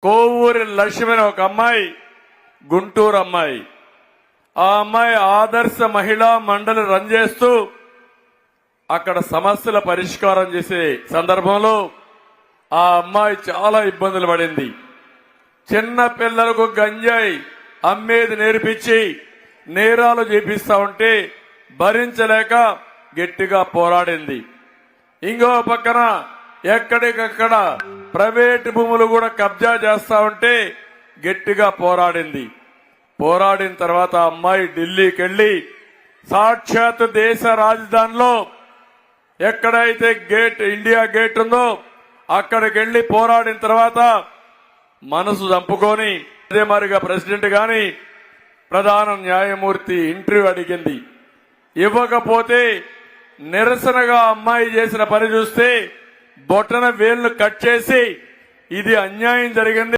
కోవూరి లక్ష్మి అనే ఒక అమ్మాయి, గుంటూరు అమ్మాయి. ఆ అమ్మాయి ఆదర్శ మహిళా మండలి రన్ చేస్తూ అక్కడ సమస్యల పరిష్కారం చేసే సందర్భంలో ఆ అమ్మాయి చాలా ఇబ్బందులు పడింది. చిన్న పిల్లలకు గంజాయి అమ్మేది నేర్పించి నేరాలు చేపిస్తా ఉంటే భరించలేక గట్టిగా పోరాడింది. ఇంకో పక్కన ఎక్కడికక్కడ ప్రైవేటు భూములు కూడా కబ్జా చేస్తా ఉంటే గట్టిగా పోరాడింది. పోరాడిన తర్వాత అమ్మాయి ఢిల్లీకి వెళ్లి సాక్షాత్ దేశ రాజధానిలో ఎక్కడైతే ఇండియా గేట్ ఉందో అక్కడికి వెళ్లి పోరాడిన తర్వాత మనసు చంపుకొని అదే మరిగా ప్రెసిడెంట్ గాని ప్రధాన న్యాయమూర్తి ఇంటర్వ్యూ అడిగింది. ఇవ్వకపోతే నిరసనగా అమ్మాయి చేసిన పని చూస్తే బొట్టన వేళ్లు కట్ చేసి ఇది అన్యాయం జరిగింది.